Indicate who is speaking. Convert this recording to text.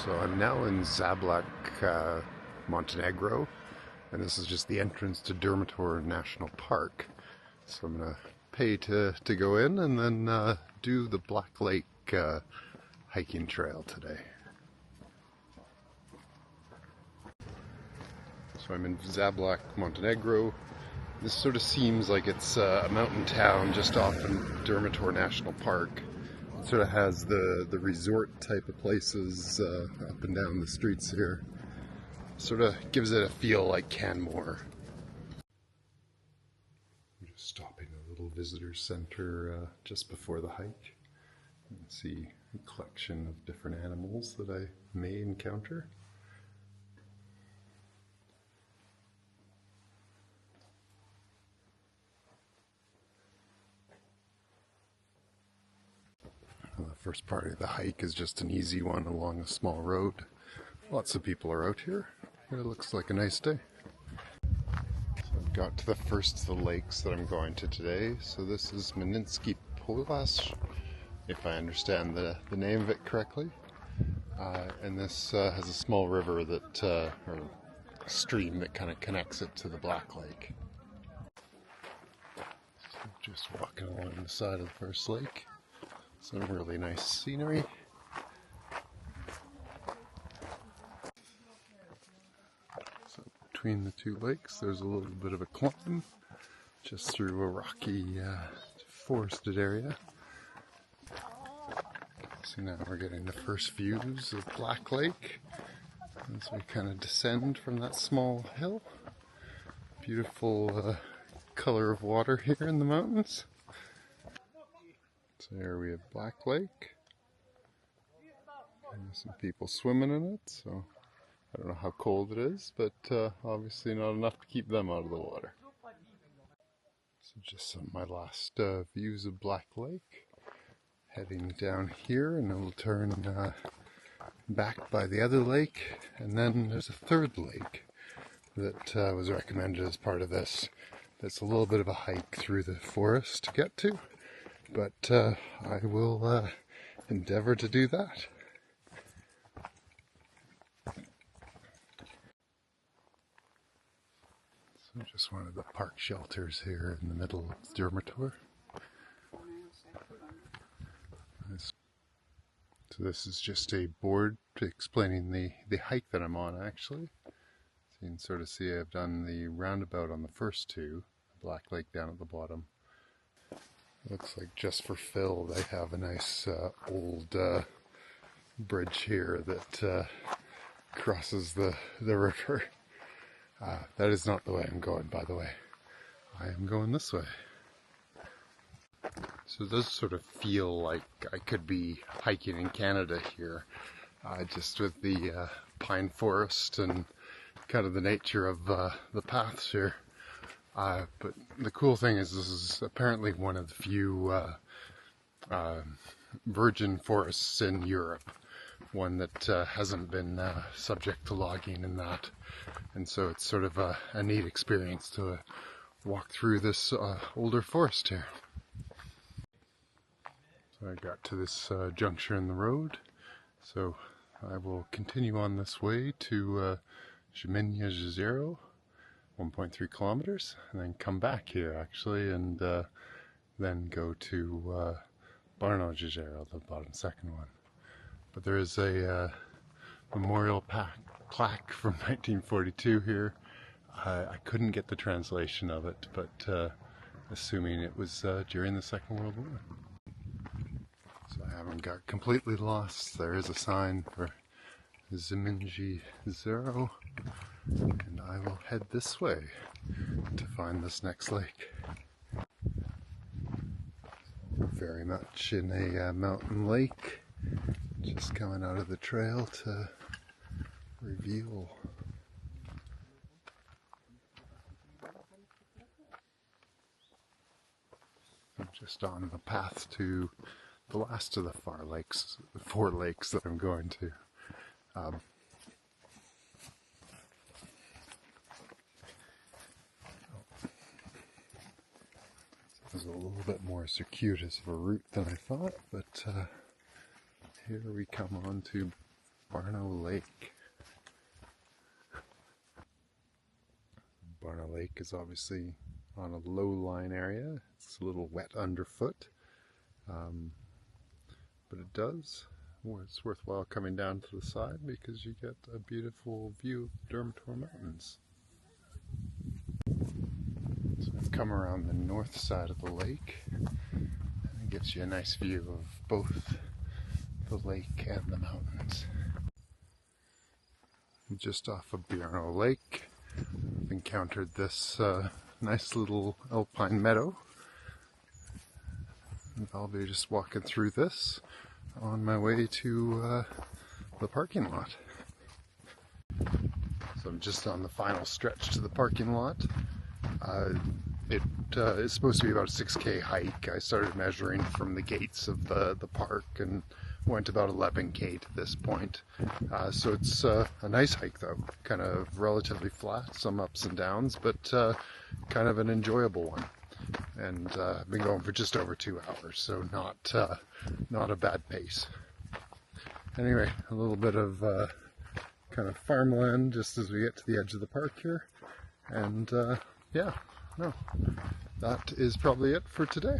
Speaker 1: So I'm now in Zablac, Montenegro, and this is just the entrance to Durmitor National Park. So I'm going to pay to go in and then do the Black Lake hiking trail today. So I'm in Zablac, Montenegro. This sort of seems like it's a mountain town just off in Durmitor National Park. It sort of has the resort type of places up and down the streets here. Sort of gives it a feel like Canmore. I'm just stopping at a little visitor center just before the hike. You can see a collection of different animals that I may encounter. The first part of the hike is just an easy one along a small road. Lots of people are out here. It looks like a nice day. So I've got to the first of the lakes that I'm going to today. So this is Meninsky Polas, if I understand the name of it correctly. And this has a small river that, or stream that kind of connects it to the Black Lake. So just walking along the side of the first lake. Some really nice scenery. So between the two lakes there's a little bit of a climb just through a rocky forested area. So now we're getting the first views of Black Lake as we kind of descend from that small hill. Beautiful color of water here in the mountains. So here we have Black Lake, and some people swimming in it, so I don't know how cold it is, but obviously not enough to keep them out of the water. So just some of my last views of Black Lake. Heading down here, and then we'll turn back by the other lake, and then there's a third lake that was recommended as part of this. That's a little bit of a hike through the forest to get to. But I will endeavor to do that. So just one of the park shelters here in the middle of Durmitor. So this is just a board explaining the hike that I'm on actually. So you can sort of see I've done the roundabout on the first two, Black Lake down at the bottom. Looks like just for fill they have a nice old bridge here that crosses the river. That is not the way I'm going, by the way. I am going this way. So it does sort of feel like I could be hiking in Canada here, just with the pine forest and kind of the nature of the paths here. But the cool thing is this is apparently one of the few virgin forests in Europe, one that hasn't been subject to logging and that, and so it's sort of a neat experience to walk through this older forest here. So I got to this juncture in the road, so I will continue on this way to Gmina Jezero, 1.3 kilometers, and then come back here actually, and then go to Barno Jezero, the bottom second one. But there is a memorial plaque from 1942 here. I couldn't get the translation of it, but assuming it was during the Second World War. So I haven't got completely lost. There is a sign for Gmina Jezero, and I will head this way to find this next lake. Very much in a mountain lake, just coming out of the trail to reveal. I'm just on the path to the last of the four lakes that I'm going to. It was a little bit more circuitous of a route than I thought, but here we come on to Barno Lake. Barno Lake is obviously on a low-lying area. It's a little wet underfoot, but it's worthwhile coming down to the side because you get a beautiful view of Durmitor Mountains. So I've come around the north side of the lake. It gives you a nice view of both the lake and the mountains. Just off of Barno Lake, I've encountered this nice little alpine meadow. And I'll be just walking through this on my way to the parking lot. So I'm just on the final stretch to the parking lot. It is supposed to be about a 6K hike. I started measuring from the gates of the park and went about 11K to this point. So it's a nice hike though, kind of relatively flat, some ups and downs, but kind of an enjoyable one. And I've been going for just over 2 hours, so not a bad pace. Anyway, a little bit of kind of farmland just as we get to the edge of the park here. And yeah, no, that is probably it for today.